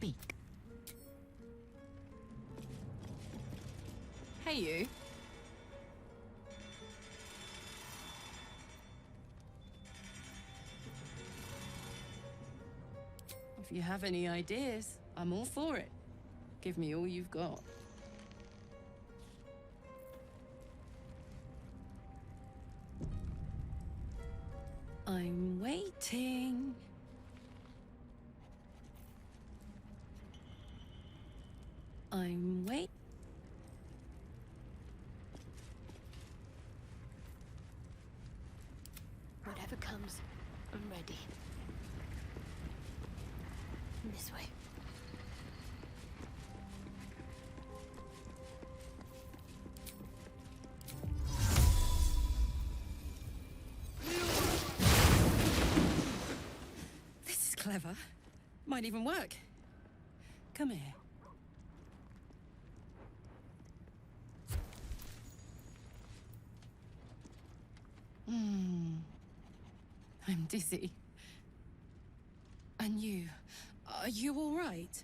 speak. Hey, you. If you have any ideas, I'm all for it. Give me all you've got. I'm waiting. I'm waiting. Whatever comes, I'm ready. This way. This is clever. Might even work. Come here. I'm dizzy. And you? Are you all right?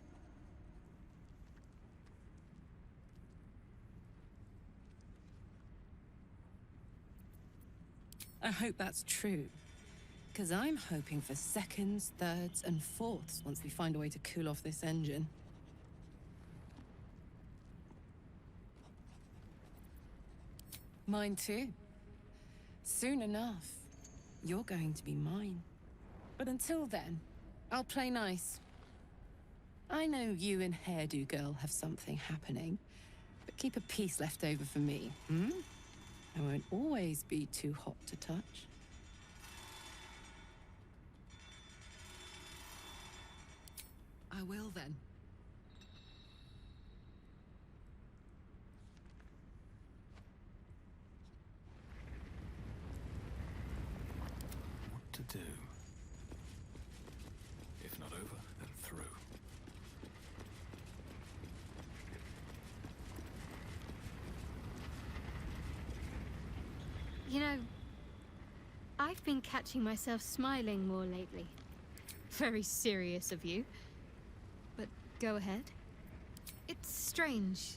I hope that's true. Because I'm hoping for seconds, thirds, and fourths once we find a way to cool off this engine. Mine too. Soon enough, you're going to be mine. But until then, I'll play nice. I know you and Hairdo Girl have something happening, but keep a piece left over for me, hmm? I won't always be too hot to touch. I will then. What to do? If not over, then through. You know, I've been catching myself smiling more lately. Very serious of you. But go ahead. It's strange.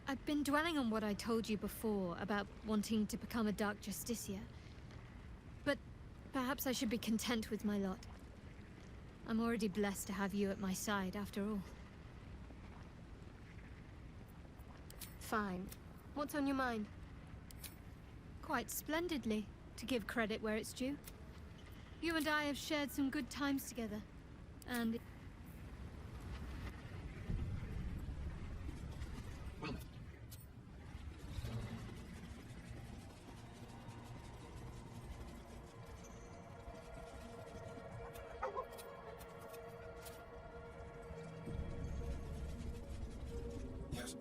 I've been dwelling on what I told you before about wanting to become a Dark Justicia. But perhaps I should be content with my lot. I'm already blessed to have you at my side, after all. Fine. What's on your mind? Quite splendidly, to give credit where it's due. You and I have shared some good times together, and... Yes.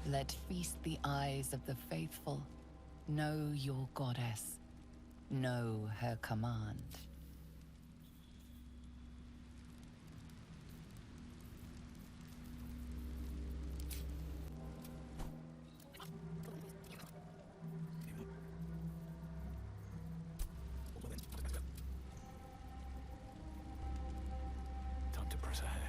Let feast the eyes of the faithful. Know your goddess. Know her command. is ahead.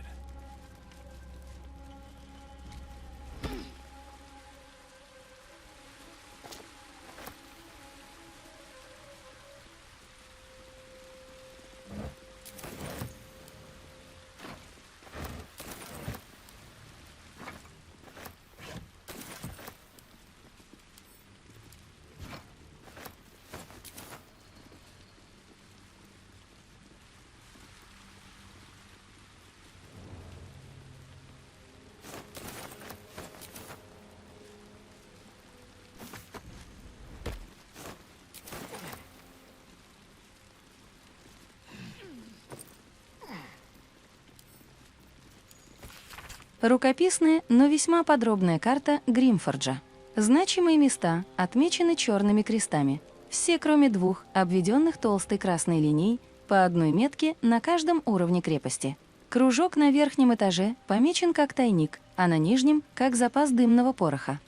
Рукописная, но весьма подробная карта Гримфорджа. Значимые места отмечены черными крестами. Все, кроме двух, обведенных толстой красной линией, по одной метке на каждом уровне крепости. Кружок на верхнем этаже помечен как тайник, а на нижнем — как запас дымного пороха.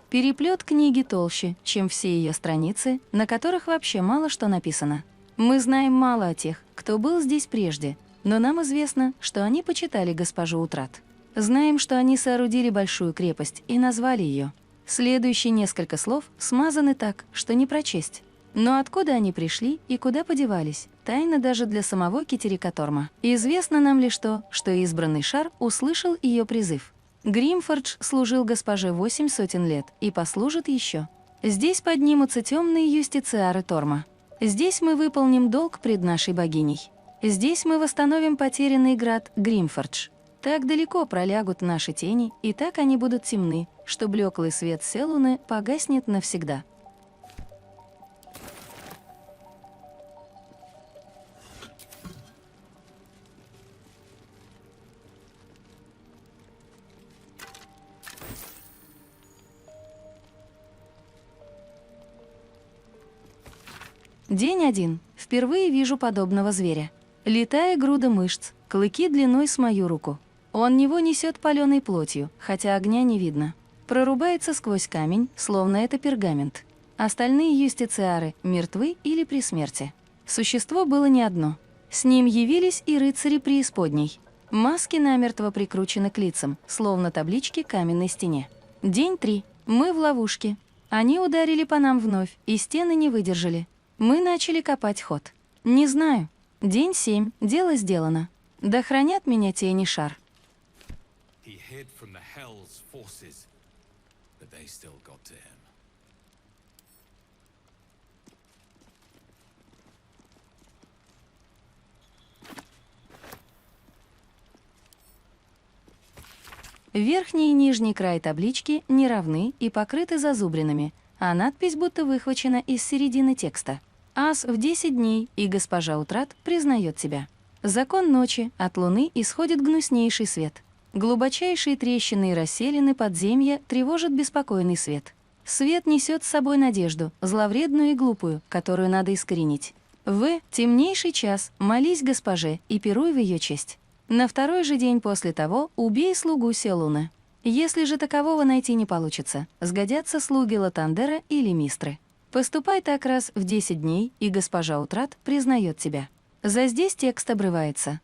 Переплет книги толще, чем все ее страницы, на которых вообще мало что написано. Мы знаем мало о тех, кто был здесь прежде, но нам известно, что они почитали госпожу Утрат. Знаем, что они соорудили большую крепость и назвали ее. Следующие несколько слов смазаны так, что не прочесть. Но откуда они пришли и куда подевались, тайна даже для самого Китерика Торма. Известно нам лишь то, что избранный шар услышал ее призыв. Гримфордж служил госпоже 8 сотен лет и послужит еще. Здесь поднимутся темные юстициары Торма. Здесь мы выполним долг пред нашей богиней. Здесь мы восстановим потерянный град Гримфордж. Так далеко пролягут наши тени, и так они будут темны, что блеклый свет Селуны погаснет навсегда. День 1. Впервые вижу подобного зверя. Летая груда мышц, клыки длиной с мою руку. Он него несет паленой плотью, хотя огня не видно. Прорубается сквозь камень, словно это пергамент. Остальные юстициары мертвы или при смерти. Существо было не одно. С ним явились и рыцари преисподней. Маски намертво прикручены к лицам, словно таблички к каменной стене. День 3. Мы в ловушке. Они ударили по нам вновь, и стены не выдержали. Мы начали копать ход. Не знаю. День 7. Дело сделано. Да хранят меня тени шар. He hid from the Hell's forces, but they still got to him. Верхний и нижний край таблички не равны и покрыты зазубринами, а надпись будто выхвачена из середины текста. Ас в 10 дней, и госпожа Утрат признает тебя. Закон ночи, от луны исходит гнуснейший свет. Глубочайшие трещины и расселины подземья тревожат беспокойный свет. Свет несет с собой надежду, зловредную и глупую, которую надо искоренить. В темнейший час молись госпоже и пируй в ее честь. На второй же день после того убей слугу Селуны. Если же такового найти не получится, сгодятся слуги Латандера или Мистры. Поступай так раз в 10 дней, и госпожа Утрат признает тебя. За здесь текст обрывается.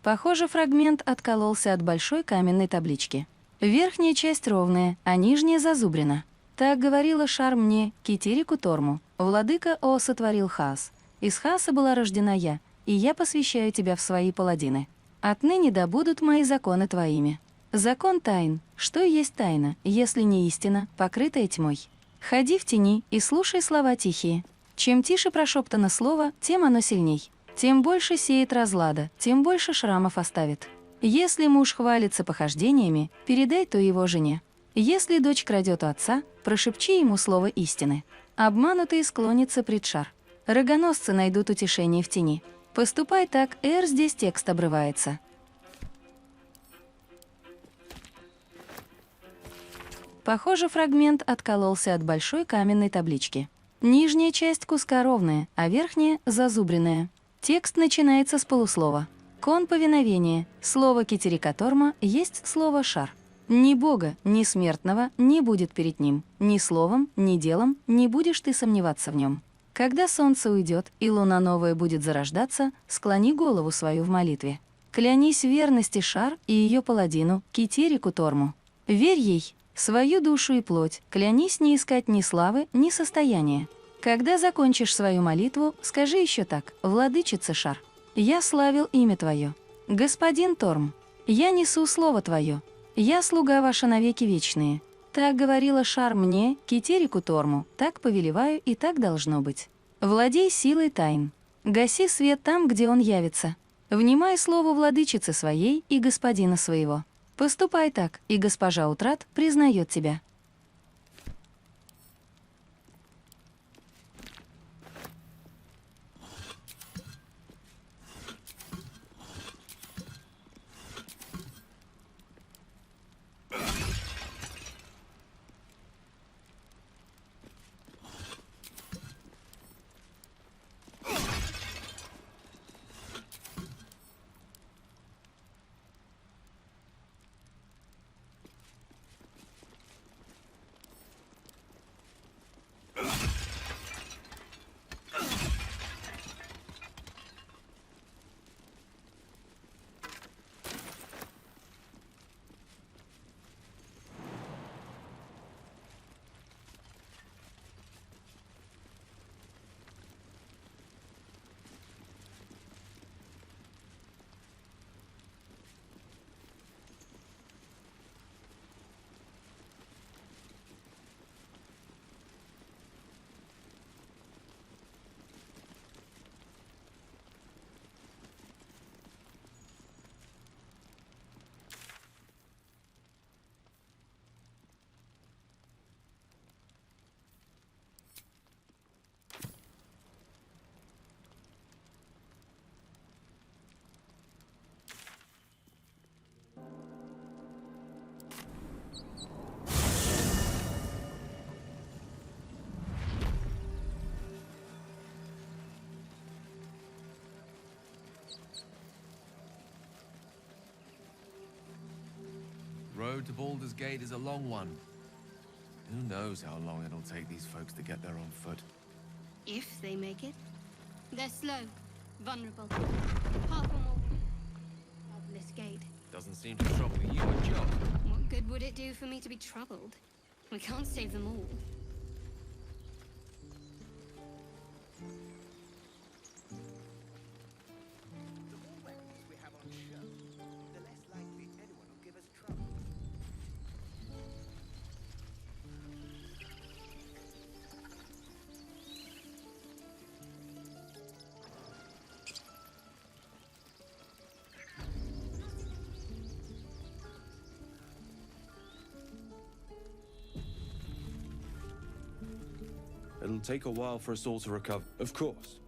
Похоже, фрагмент откололся от большой каменной таблички. Верхняя часть ровная, а нижняя зазубрена. Так говорила Шар мне, Китерику Торму. Владыка О сотворил хаос. Из хаоса была рождена я, и я посвящаю тебя в свои паладины. Отныне да будут мои законы твоими. Закон тайн. Что есть тайна, если не истина, покрытая тьмой? Ходи в тени и слушай слова тихие. Чем тише прошептано слово, тем оно сильней. Тем больше сеет разлада, тем больше шрамов оставит. Если муж хвалится похождениями, передай то его жене. Если дочь крадет у отца, прошепчи ему слово истины. Обманутые склонятся пред Шар. Рогоносцы найдут утешение в тени. Поступай так, здесь текст обрывается. Похоже, фрагмент откололся от большой каменной таблички. Нижняя часть куска ровная, а верхняя — зазубренная. Текст начинается с полуслова. Кон повиновения. Слово Китерикаторма есть слово Шар. Ни бога, ни смертного не будет перед ним. Ни словом, ни делом не будешь ты сомневаться в нем. Когда солнце уйдет и луна новая будет зарождаться, склони голову свою в молитве. Клянись в верности Шар и ее паладину Китерику Торму. Верь ей, свою душу и плоть, клянись не искать ни славы, ни состояния. Когда закончишь свою молитву, скажи еще так: «Владычица Шар, я славил имя Твое. Господин Торм, я несу слово Твое. Я слуга ваша навеки вечные. Так говорила Шар мне, Китерику Торму, так повелеваю и так должно быть. Владей силой тайн. Гаси свет там, где он явится. Внимай слову владычицы своей и господина своего. Поступай так, и госпожа Утрат признает тебя». Road to Baldur's Gate is a long one. Who knows how long it'll take these folks to get there on foot. If they make it. They're slow, vulnerable, far from all of this gate. Doesn't seem to trouble you a jot. What good would it do for me to be troubled? We can't save them all. It'll take a while for us all to recover, of course.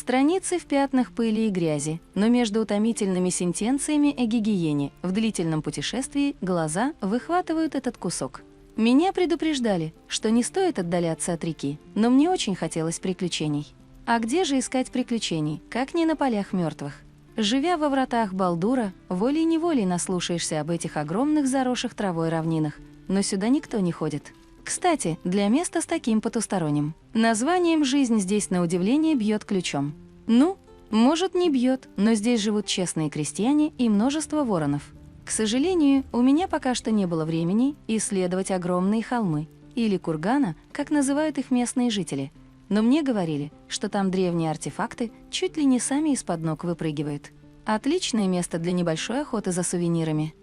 Страницы в пятнах пыли и грязи, но между утомительными сентенциями о гигиене в длительном путешествии глаза выхватывают этот кусок. Меня предупреждали, что не стоит отдаляться от реки, но мне очень хотелось приключений. А где же искать приключений, как не на полях мертвых? Живя во вратах Балдура, волей-неволей наслушаешься об этих огромных заросших травой равнинах, но сюда никто не ходит. Кстати, для места с таким потусторонним названием жизнь здесь на удивление бьет ключом. Ну, может, не бьет, но здесь живут честные крестьяне и множество воронов. К сожалению, у меня пока что не было времени исследовать огромные холмы, или кургана, как называют их местные жители. Но мне говорили, что там древние артефакты чуть ли не сами из-под ног выпрыгивают. Отличное место для небольшой охоты за сувенирами.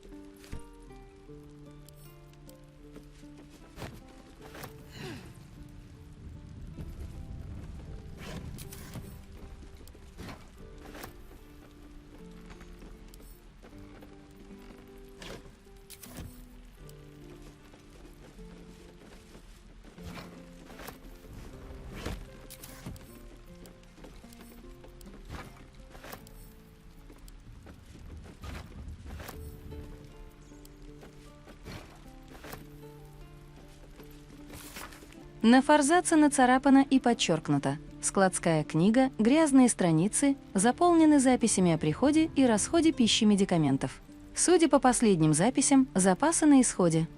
На форзаце нацарапано и подчеркнуто: складская книга, грязные страницы заполнены записями о приходе и расходе пищи медикаментов. Судя по последним записям, запасы на исходе.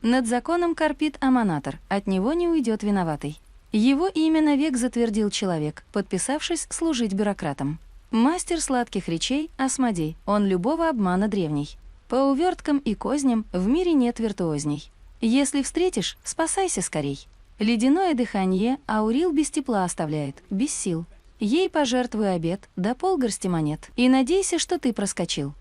Над законом корпит аманатор, от него не уйдет виноватый. Его имя навек затвердил человек, подписавшись служить бюрократом. Мастер сладких речей Асмодей, он любого обмана древний. По уверткам и козням в мире нет виртуозней. Если встретишь, спасайся скорей. Ледяное дыхание Аурил без тепла оставляет, без сил. Ей пожертвуй обед, да полгорсти монет, и надейся, что ты проскочил.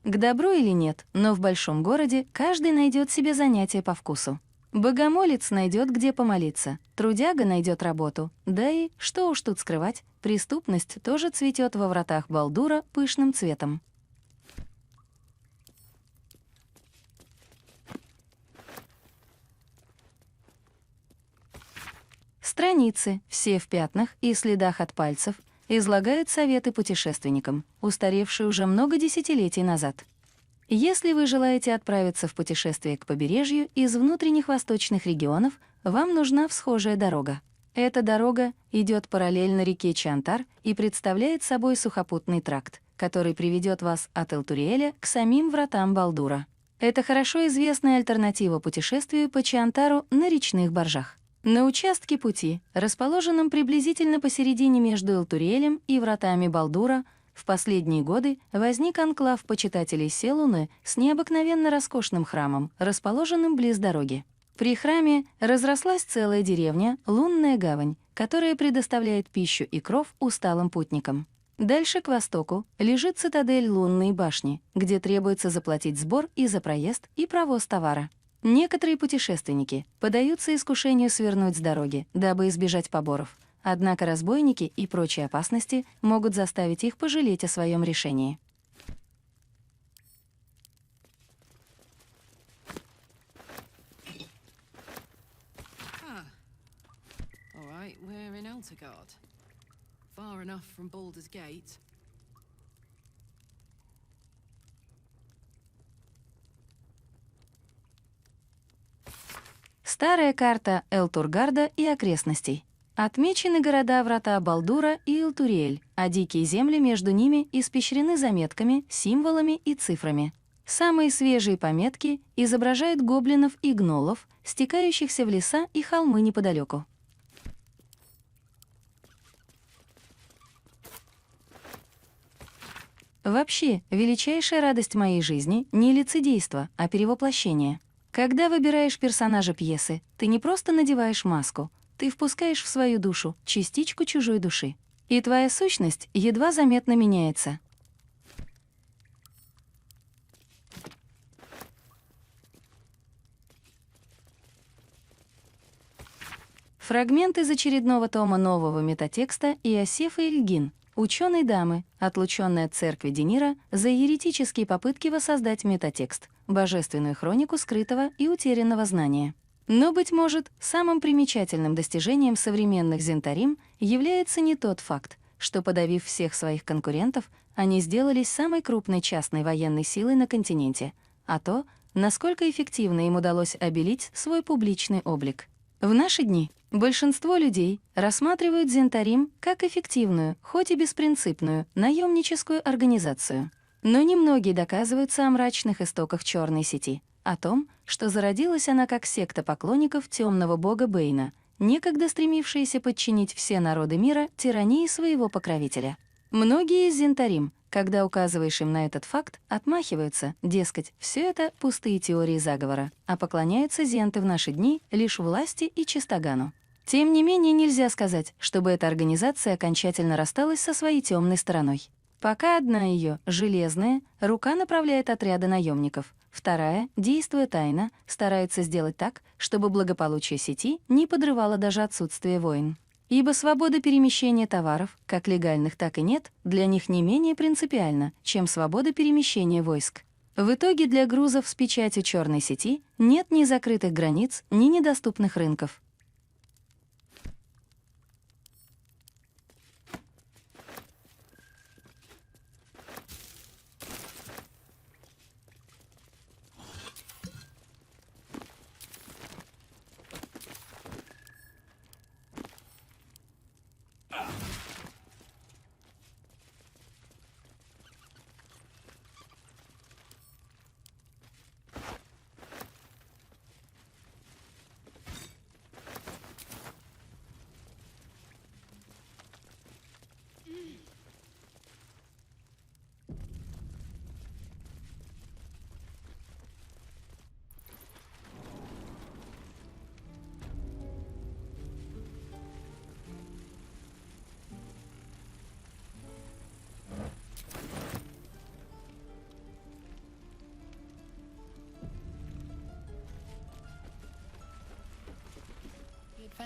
К добру или нет, но в большом городе каждый найдет себе занятие по вкусу. Богомолец найдет, где помолиться, трудяга найдет работу, да и, что уж тут скрывать, преступность тоже цветет во вратах Балдура пышным цветом. Страницы, все в пятнах и следах от пальцев, излагают советы путешественникам, устаревшие уже много десятилетий назад. Если вы желаете отправиться в путешествие к побережью из внутренних восточных регионов, вам нужна всхожая дорога. Эта дорога идет параллельно реке Чантар и представляет собой сухопутный тракт, который приведет вас от Элтуриэля к самим вратам Балдура. Это хорошо известная альтернатива путешествию по Чантару на речных баржах. На участке пути, расположенном приблизительно посередине между Элтуриэлем и вратами Балдура, в последние годы возник анклав почитателей Селуны с необыкновенно роскошным храмом, расположенным близ дороги. При храме разрослась целая деревня, Лунная гавань, которая предоставляет пищу и кров усталым путникам. Дальше к востоку лежит цитадель Лунной башни, где требуется заплатить сбор и за проезд, и провоз товара. Некоторые путешественники поддаются искушению свернуть с дороги, дабы избежать поборов. Однако разбойники и прочие опасности могут заставить их пожалеть о своем решении. All right, we're in Eltergard. Far enough from Baldur's Gate. Старая карта Элтургарда и окрестностей. Отмечены города-врата Балдура и Элтуриэль, а дикие земли между ними испещрены заметками, символами и цифрами. Самые свежие пометки изображают гоблинов и гнолов, стекающихся в леса и холмы неподалеку. Вообще, величайшая радость моей жизни — не лицедейство, а перевоплощение. Когда выбираешь персонажа пьесы, ты не просто надеваешь маску, ты впускаешь в свою душу частичку чужой души. И твоя сущность едва заметно меняется. Фрагмент из очередного тома нового метатекста Иосифа Ильгин, ученой дамы, отлученной от церкви Денира за еретические попытки воссоздать метатекст, божественную хронику скрытого и утерянного знания. Но, быть может, самым примечательным достижением современных зентарим является не тот факт, что, подавив всех своих конкурентов, они сделались самой крупной частной военной силой на континенте, а то, насколько эффективно им удалось обелить свой публичный облик. В наши дни большинство людей рассматривают зентарим как эффективную, хоть и беспринципную, наемническую организацию. Но немногие доказываются о мрачных истоках черной сети, о том, что зародилась она как секта поклонников темного бога Бэйна, некогда стремившиеся подчинить все народы мира тирании своего покровителя. Многие из зентарим, когда указываешь им на этот факт, отмахиваются, дескать, все это пустые теории заговора, а поклоняются зенты в наши дни лишь власти и чистогану. Тем не менее, нельзя сказать, чтобы эта организация окончательно рассталась со своей темной стороной. Пока одна ее, железная, рука направляет отряды наемников, вторая, действуя тайно, старается сделать так, чтобы благополучие сети не подрывало даже отсутствие войн. Ибо свобода перемещения товаров, как легальных, так и нет, для них не менее принципиальна, чем свобода перемещения войск. В итоге для грузов с печатью черной сети нет ни закрытых границ, ни недоступных рынков.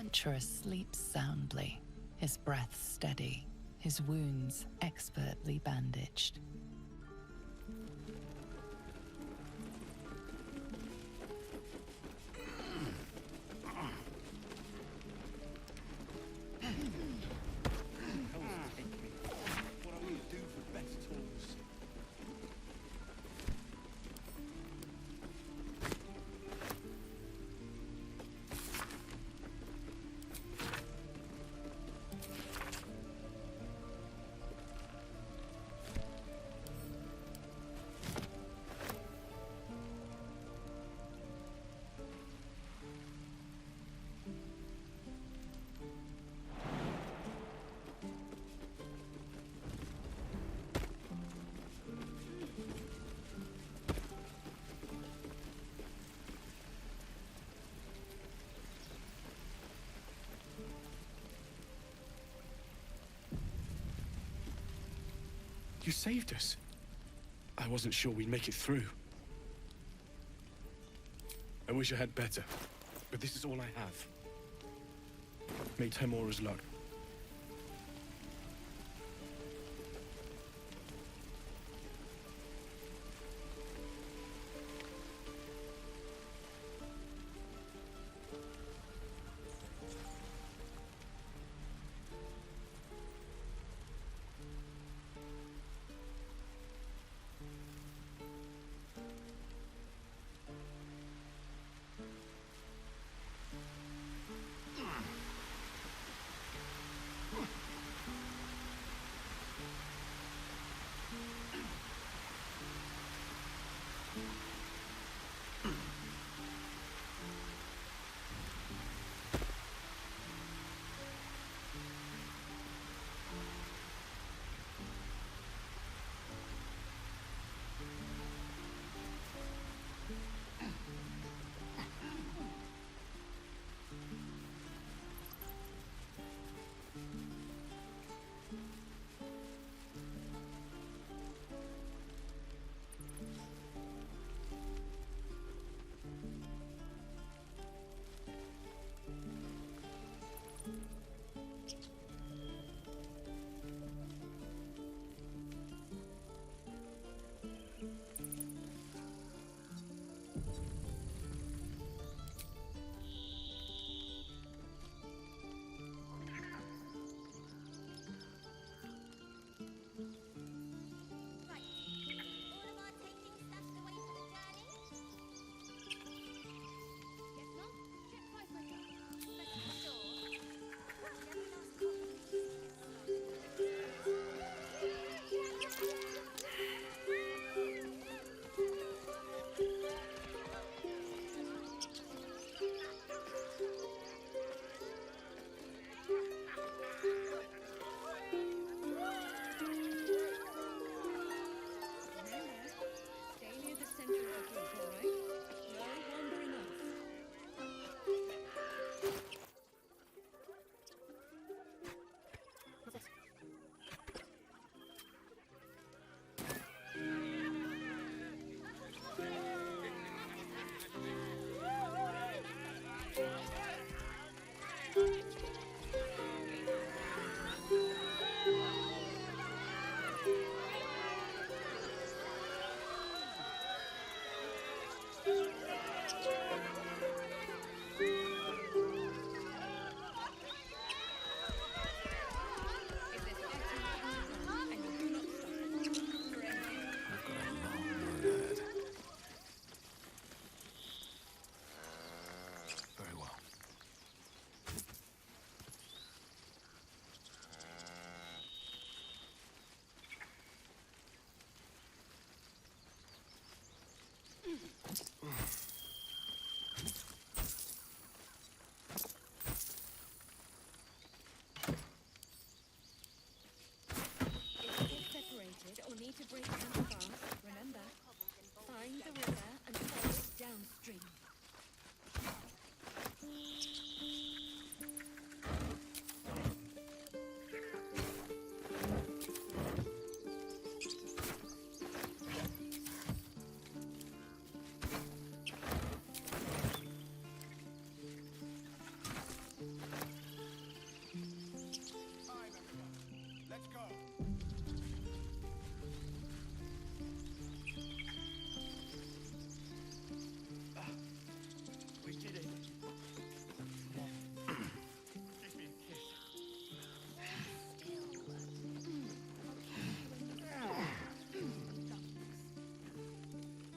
adventurer sleeps soundly, his breath steady, his wounds expertly bandaged. You saved us. I wasn't sure we'd make it through. I wish I had better, but this is all I have. May Temora's luck.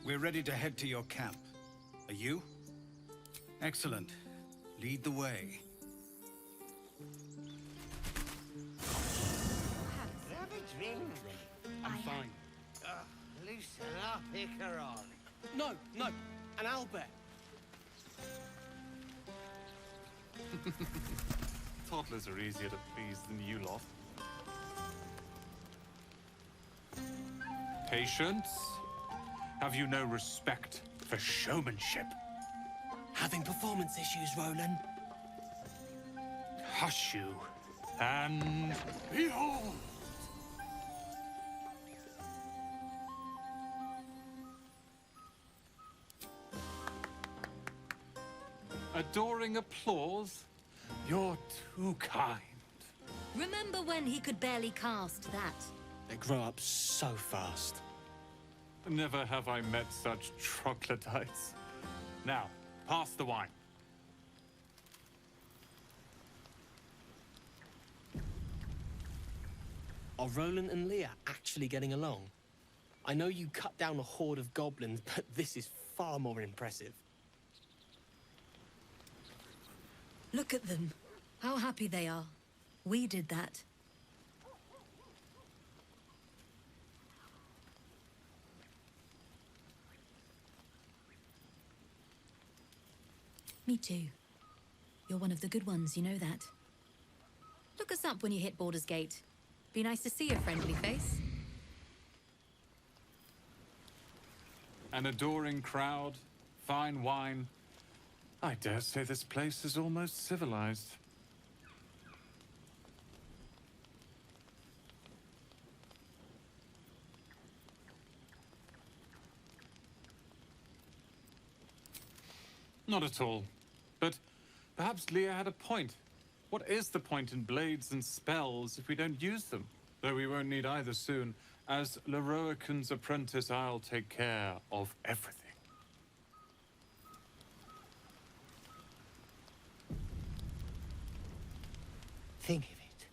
We're ready to head to your camp. Are you? Excellent. Lead the way. Have a drink. I'm fine. Loosen up, Icaron. No, no, an owlbear. Toddlers are easier to please than you lot. Patience? Have you no respect for showmanship? Having performance issues, Roland. Hush you, and behold! Adoring applause? You're too kind. Remember when he could barely cast that? They grow up so fast. Never have I met such troglodytes. Now, pass the wine. Are Roland and Leah actually getting along? I know you cut down a horde of goblins, but this is far more impressive. Look at them. How happy they are. We did that. Me too. You're one of the good ones, you know that. Look us up when you hit Baldur's Gate. Be nice to see your friendly face. An adoring crowd, fine wine. I dare say this place is almost civilized. Not at all. But perhaps Leah had a point. What is the point in blades and spells if we don't use them? Though we won't need either soon. As Leroican's apprentice, I'll take care of everything. Think of it.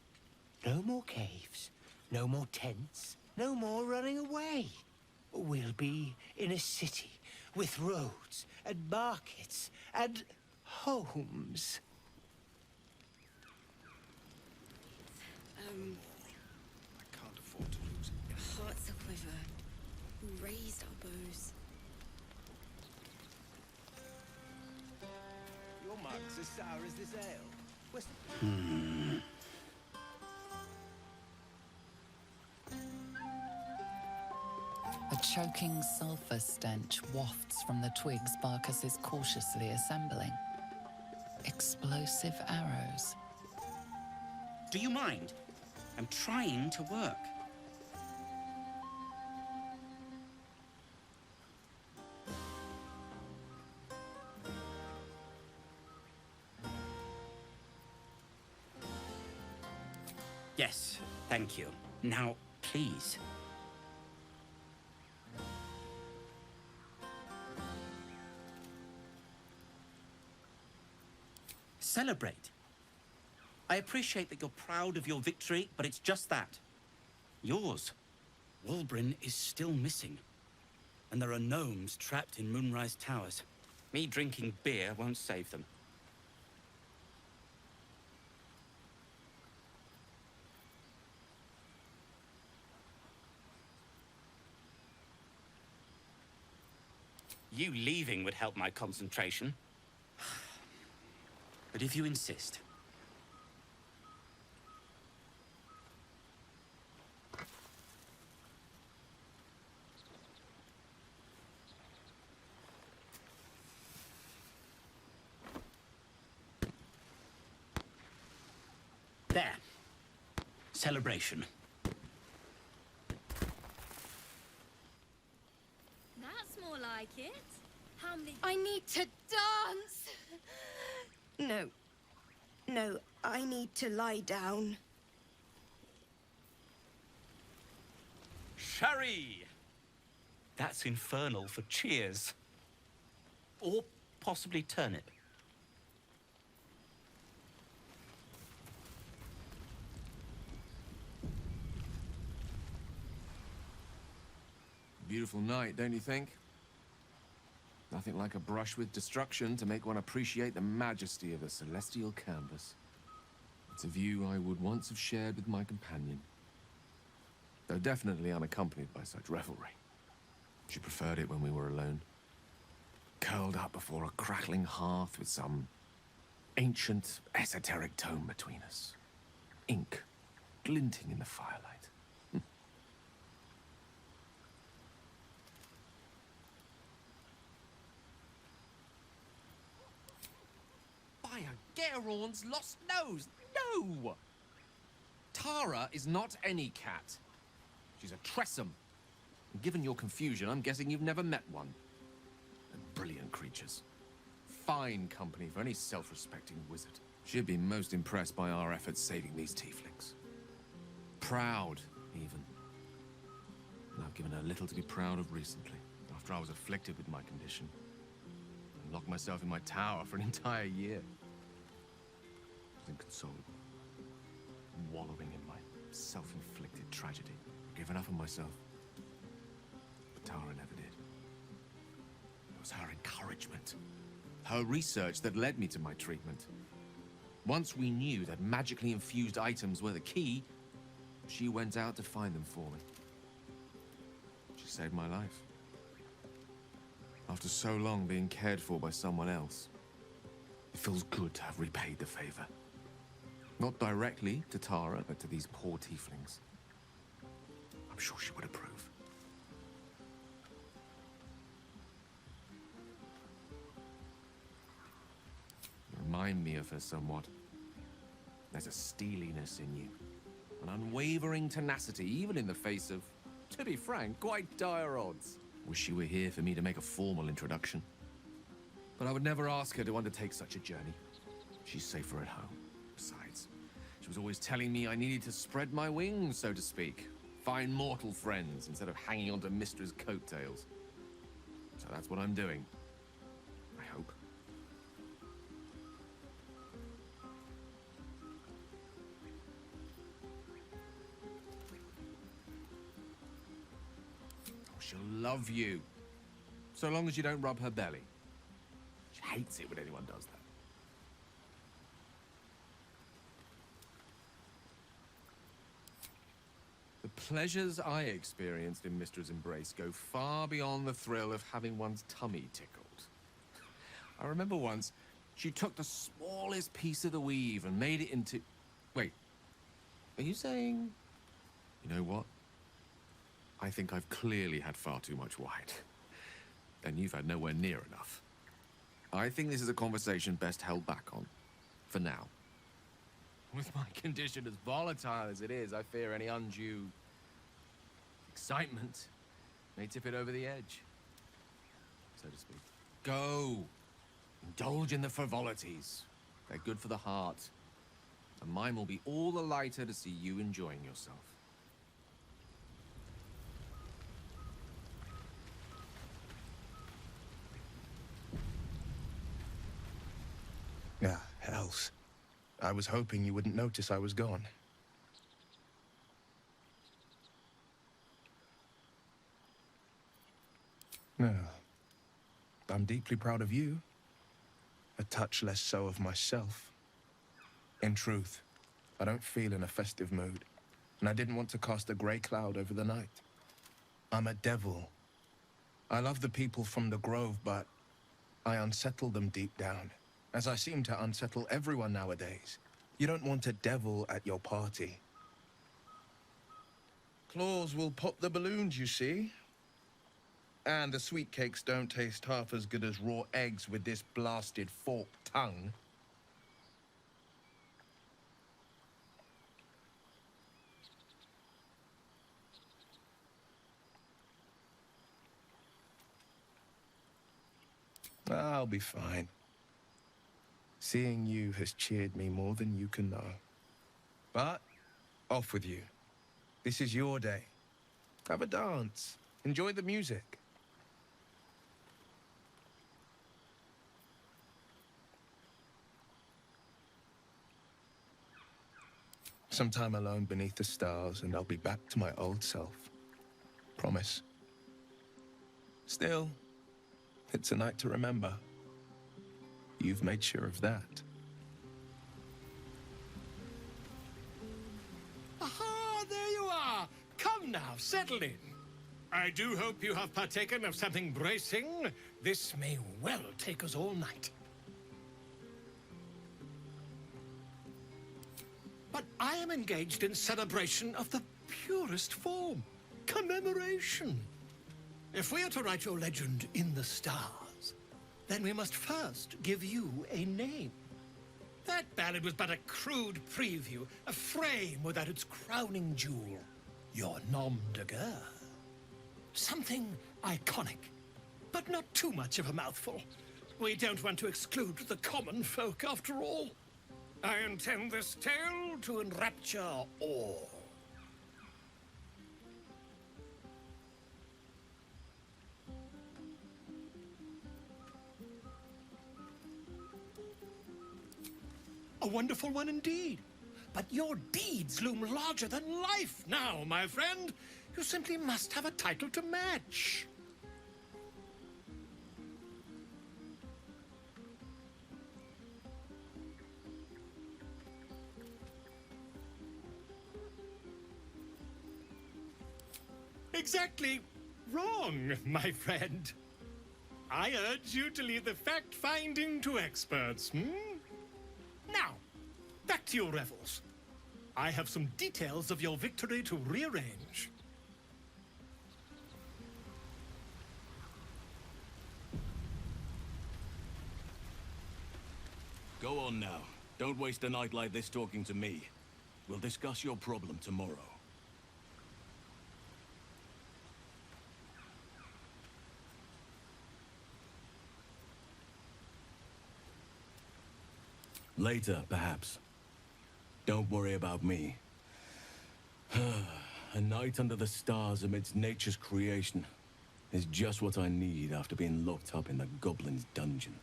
No more caves, no more tents, no more running away. We'll be in a city with roads and markets and homes. I can't afford to lose. Hearts a quiver. We raised our bows. Your mug's as sour as this ale. A choking sulfur stench wafts from the twigs Barcus is cautiously assembling. Explosive arrows. Do you mind? I'm trying to work. Yes, thank you. Now, please. Celebrate. I appreciate that you're proud of your victory, but it's just that. Yours. Walbrin is still missing. And there are gnomes trapped in Moonrise Towers. Me drinking beer won't save them. You leaving would help my concentration. But if you insist. There. Celebration. That's more like it. How many... I need to dance! No. No, I need to lie down. Sherry! That's infernal for cheers. Or possibly turnip. Beautiful night, don't you think? Nothing like a brush with destruction to make one appreciate the majesty of a celestial canvas. It's a view I would once have shared with my companion, though definitely unaccompanied by such revelry. She preferred it when we were alone, curled up before a crackling hearth with some ancient, esoteric tome between us. Ink glinting in the firelight. By a Gerorn's lost nose! No! Tara is not any cat. She's a Tressum. And given your confusion, I'm guessing you've never met one. They're brilliant creatures. Fine company for any self-respecting wizard. She'd be most impressed by our efforts saving these tieflings. Proud, even. And I've given her little to be proud of recently, after I was afflicted with my condition. And locked myself in my tower for an entire year. I was inconsolable. Wallowing in my self-inflicted tragedy. Given up on myself. But Tara never did. It was her encouragement. Her research that led me to my treatment. Once we knew that magically infused items were the key, she went out to find them for me. She saved my life. After so long being cared for by someone else, it feels good to have repaid the favor. Not directly to Tara, but to these poor tieflings. I'm sure she would approve. Remind me of her somewhat. There's a steeliness in you. An unwavering tenacity, even in the face of, to be frank, quite dire odds. Wish she were here for me to make a formal introduction. But I would never ask her to undertake such a journey. She's safer at home. Besides, she was always telling me I needed to spread my wings, so to speak. Find mortal friends instead of hanging onto Mistra's coattails. So that's what I'm doing. I hope. She'll love you. So long as you don't rub her belly. She hates it when anyone does that. The pleasures I experienced in Mistra's embrace go far beyond the thrill of having one's tummy tickled. I remember once, she took the smallest piece of the weave and made it into... Wait, are you saying... You know what? I think I've clearly had far too much wine. And you've had nowhere near enough. I think this is a conversation best held back on. For now. With my condition as volatile as it is, I fear any undue excitement may tip it over the edge, so to speak. Go! Indulge in the frivolities. They're good for the heart. And mine will be all the lighter to see you enjoying yourself. Ah, hells. I was hoping you wouldn't notice I was gone. No. I'm deeply proud of you. A touch less so of myself. In truth, I don't feel in a festive mood, and I didn't want to cast a grey cloud over the night. I'm a devil. I love the people from the Grove, but I unsettle them deep down, as I seem to unsettle everyone nowadays. You don't want a devil at your party. Claws will pop the balloons, you see. And the sweet cakes don't taste half as good as raw eggs with this blasted forked tongue. I'll be fine. Seeing you has cheered me more than you can know. But, off with you. This is your day. Have a dance. Enjoy the music. Some time alone beneath the stars, and I'll be back to my old self. Promise. Still, It's a night to remember. You've made sure of that. Aha, there you are. Come now, settle in. I do hope you have partaken of something bracing. This may well take us all night. But I am engaged in celebration of the purest form. Commemoration. If we are to write your legend in the stars, then we must first give you a name. That ballad was but a crude preview, a frame without its crowning jewel. Your nom de guerre. Something iconic, but not too much of a mouthful. We don't want to exclude the common folk, after all. I intend this tale to enrapture all. A wonderful one indeed. But your deeds loom larger than life now, my friend. You simply must have a title to match. Exactly wrong, my friend. I urge you to leave the fact-finding to experts, Now, back to your revels. I have some details of your victory to rearrange. Go on now. Don't waste a night like this talking to me. We'll discuss your problem tomorrow. Later, perhaps. Don't worry about me. A night under the stars amidst nature's creation is just what I need after being locked up in the goblin's dungeon.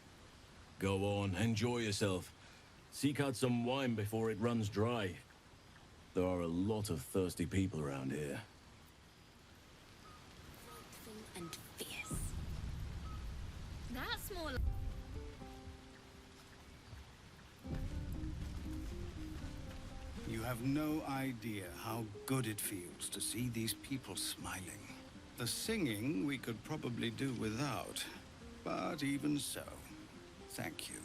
Go on, enjoy yourself. Seek out some wine before it runs dry. There are a lot of thirsty people around here. And fierce. That's more. You have no idea how good it feels to see these people smiling. The singing we could probably do without, but even so, thank you.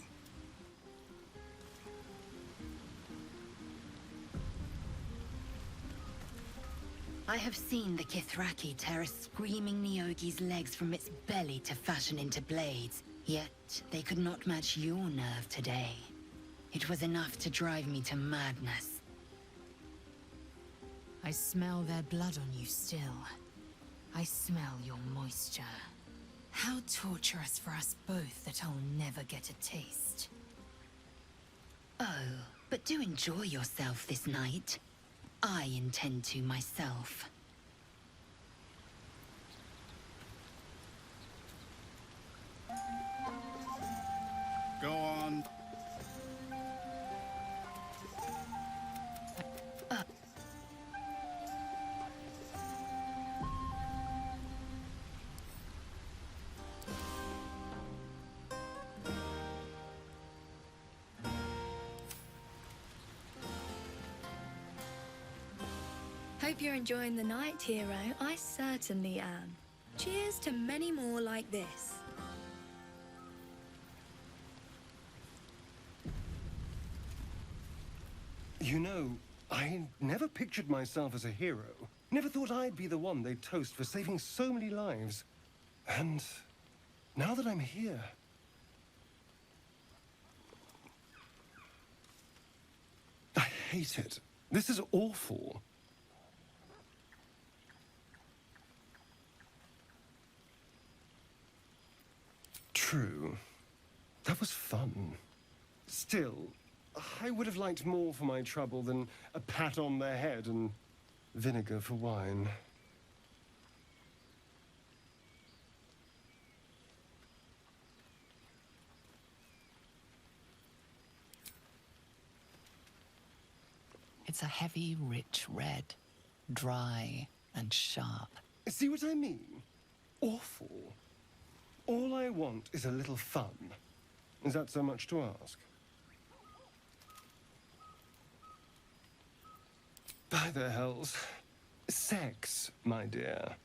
I have seen the Kithraki tear a screaming Neogi's legs from its belly to fashion into blades, yet they could not match your nerve today. It was enough to drive me to madness. I smell their blood on you still. I smell your moisture. How torturous for us both that I'll never get a taste. Oh, but do enjoy yourself this night. I intend to myself. Go on. Hope you're enjoying the night, hero. I certainly am. Cheers to many more like this. You know, I never pictured myself as a hero. Never thought I'd be the one they'd toast for saving so many lives. And now that I'm here... I hate it. This is awful. True. That was fun. Still, I would have liked more for my trouble than a pat on the head and vinegar for wine. It's a heavy, rich red, dry and sharp. See what I mean? Awful. All I want is a little fun. Is that so much to ask? By the hells. Sex, my dear.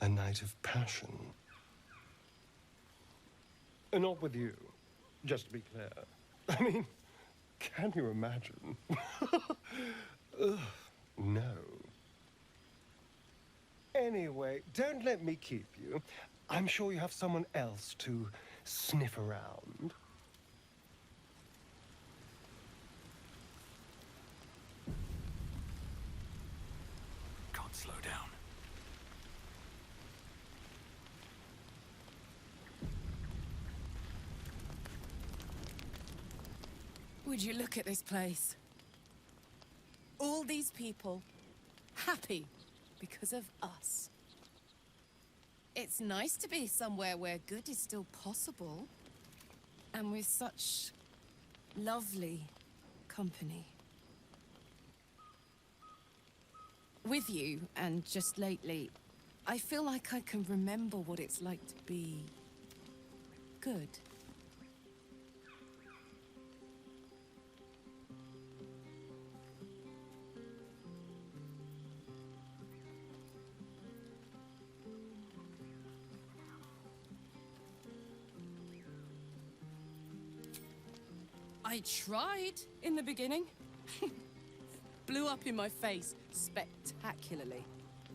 A night of passion. Not with you, just to be clear. I mean, can you imagine? Ugh, no. Anyway, don't let me keep you. I'm sure you have someone else to sniff around. Can't slow down. Would you look at this place? All these people happy because of us. It's nice to be somewhere where good is still possible, and with such lovely company. With you, and just lately, I feel like I can remember what it's like to be good. I tried in the beginning. Blew up in my face spectacularly.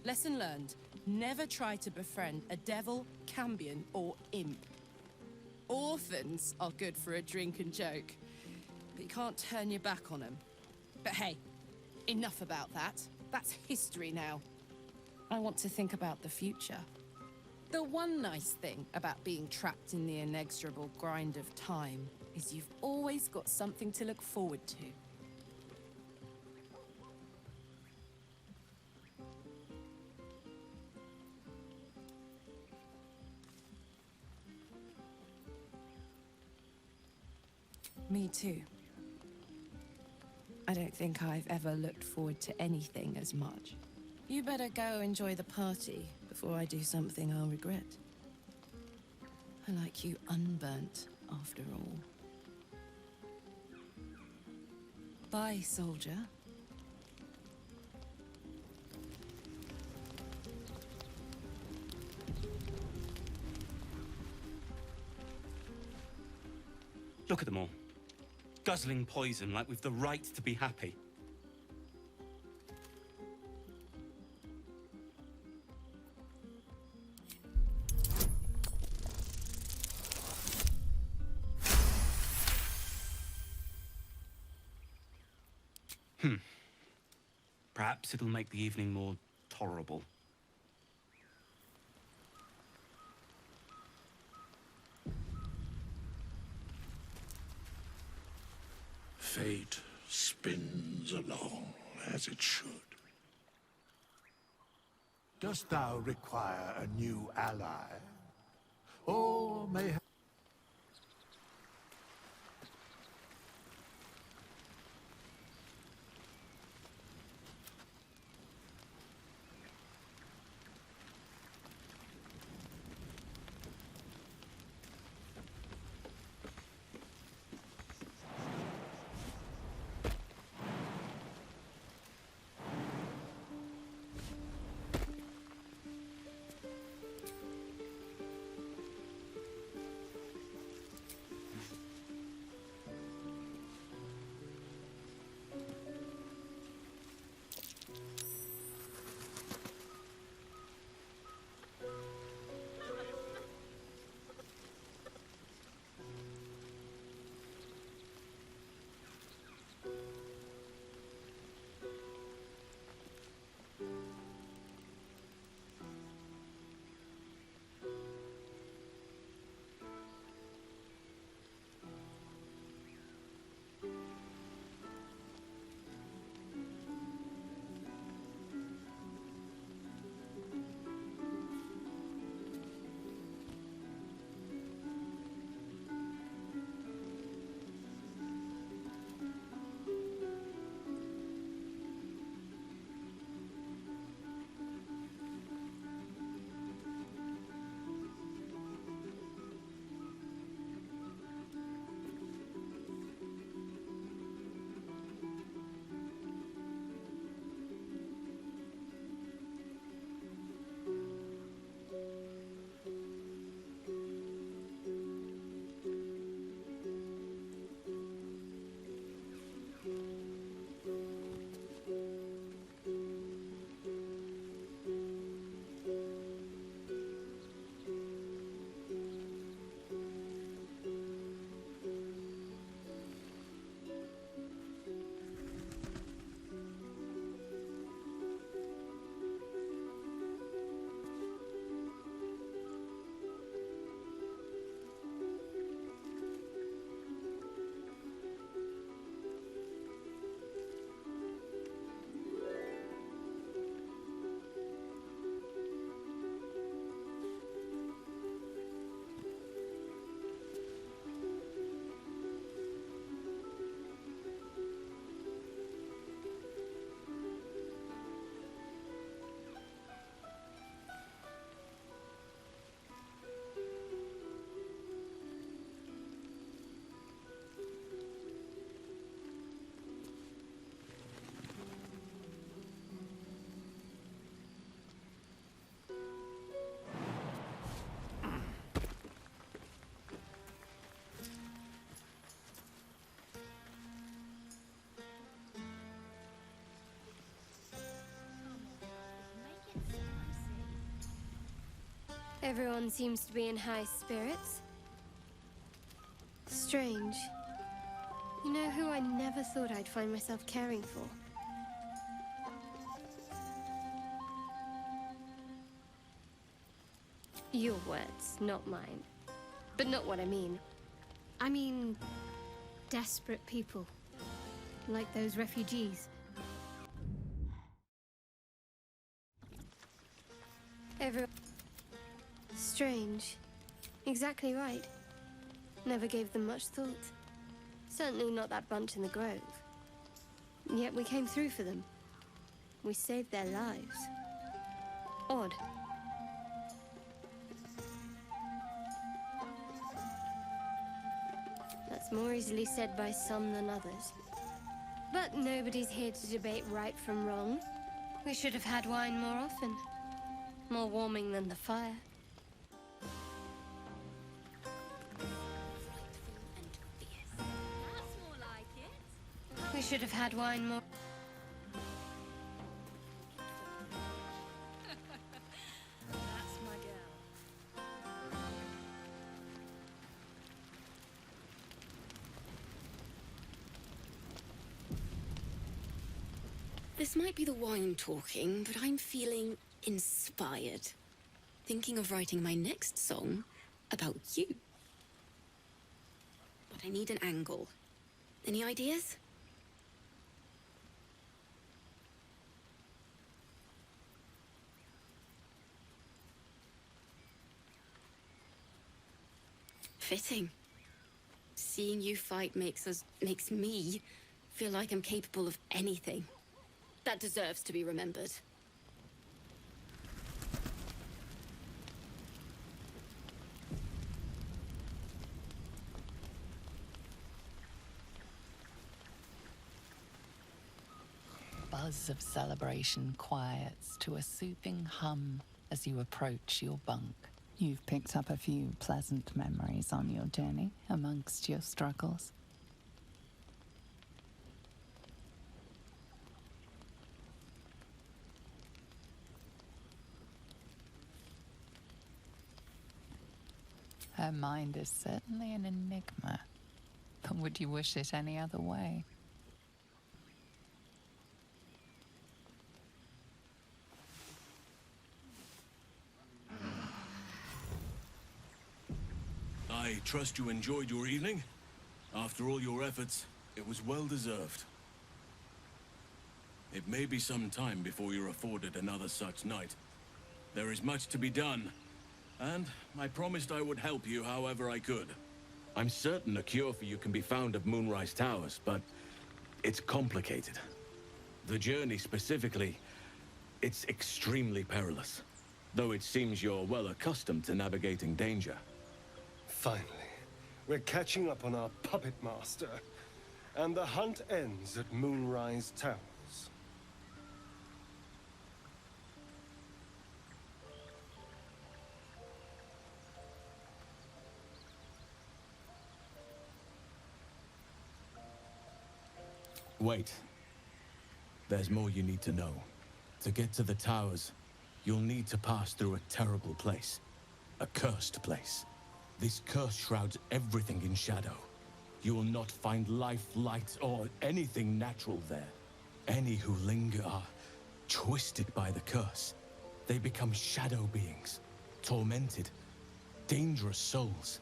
Lesson learned, never try to befriend a devil, cambion, or imp. Orphans are good for a drink and joke, but you can't turn your back on them. But hey, enough about that. That's history now. I want to think about the future. The one nice thing about being trapped in the inexorable grind of time is you've always got something to look forward to. Me too. I don't think I've ever looked forward to anything as much. You better go enjoy the party before I do something I'll regret. I like you unburnt, after all. Bye, soldier. Look at them all. Guzzling poison like we've the right to be happy. Perhaps it'll make the evening more tolerable. Fate spins along as it should. Dost thou require a new ally? Or mayhap Everyone seems to be in high spirits. Strange. You know who I never thought I'd find myself caring for? Your words, not mine. But not what I mean. I mean, desperate people. Like those refugees. Strange. Exactly right. Never gave them much thought. Certainly not that bunch in the grove. Yet we came through for them. We saved their lives. Odd. That's more easily said by some than others. But nobody's here to debate right from wrong. We should have had wine more often. More warming than the fire. We should have had wine more. That's my girl. This might be the wine talking, but I'm feeling inspired. Thinking of writing my next song about you. But I need an angle. Any ideas? Fitting. Seeing you fight makes me feel like I'm capable of anything. That deserves to be remembered. Buzz of celebration quiets to a soothing hum as you approach your bunk. You've picked up a few pleasant memories on your journey amongst your struggles. Her mind is certainly an enigma, but would you wish it any other way? I trust you enjoyed your evening. After all your efforts, it was well deserved. It may be some time before you're afforded another such night. There is much to be done, and I promised I would help you however I could. I'm certain a cure for you can be found at Moonrise Towers, but it's complicated. The journey specifically, it's extremely perilous, though it seems you're well accustomed to navigating danger. Finally, we're catching up on our puppet master, and the hunt ends at Moonrise Towers. Wait. There's more you need to know. To get to the towers, you'll need to pass through a terrible place. A cursed place. This curse shrouds everything in shadow. You will not find life, light, or anything natural there. Any who linger are twisted by the curse. They become shadow beings, tormented, dangerous souls.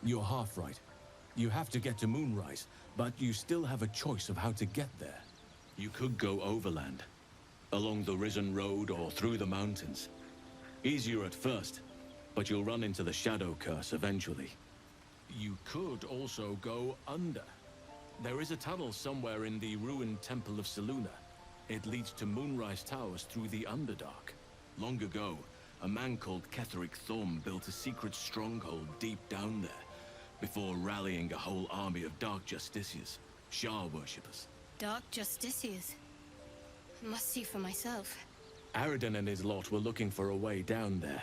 You're half right. You have to get to Moonrise, but you still have a choice of how to get there. You could go overland, along the Risen Road or through the mountains. Easier at first, but you'll run into the Shadow Curse eventually. You could also go under. There is a tunnel somewhere in the ruined Temple of Selûne. It leads to Moonrise Towers through the Underdark. Long ago, a man called Ketheric Thorm built a secret stronghold deep down there, before rallying a whole army of Dark Justiciars, Shah worshippers. Dark Justiciars. Must see for myself. Aridin and his lot were looking for a way down there.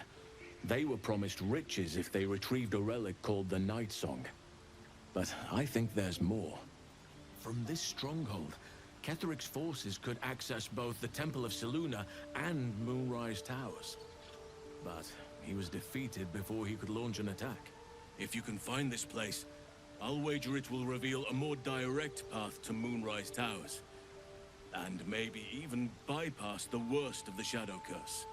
They were promised riches if they retrieved a relic called the Night Song. But I think there's more. From this stronghold, Ketheric's forces could access both the Temple of Selûne and Moonrise Towers. But he was defeated before he could launch an attack. If you can find this place, I'll wager it will reveal a more direct path to Moonrise Towers. And maybe even bypass the worst of the Shadow Curse.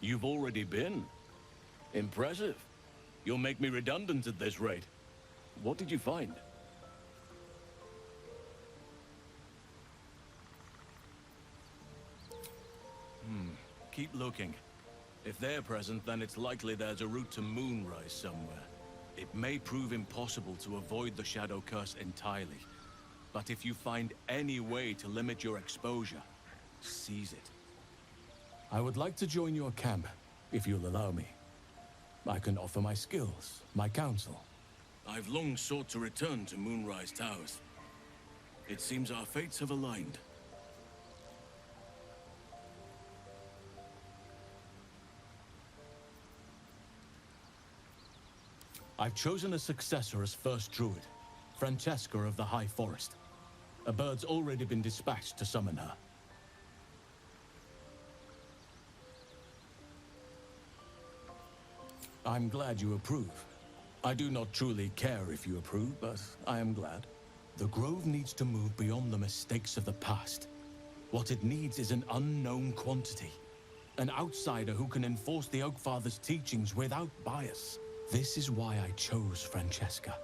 You've already been. Impressive. You'll make me redundant at this rate. What did you find? Keep looking. If they're present, then it's likely there's a route to Moonrise somewhere. It may prove impossible to avoid the Shadow Curse entirely. But if you find any way to limit your exposure, seize it. I would like to join your camp, if you'll allow me. I can offer my skills, my counsel. I've long sought to return to Moonrise Towers. It seems our fates have aligned. I've chosen a successor as first druid, Francesca of the High Forest. A bird's already been dispatched to summon her. I'm glad you approve. I do not truly care if you approve, but I am glad. The Grove needs to move beyond the mistakes of the past. What it needs is an unknown quantity. An outsider who can enforce the Oakfather's teachings without bias. This is why I chose Francesca.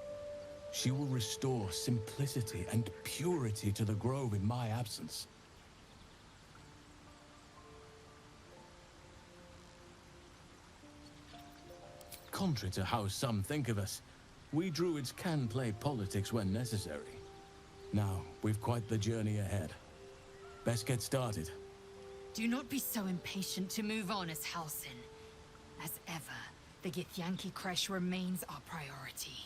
She will restore simplicity and purity to the Grove in my absence. Contrary to how some think of us, we druids can play politics when necessary. Now, we've quite the journey ahead. Best get started. Do not be so impatient to move on as Halsin. As ever, the Githyanki Kresh remains our priority.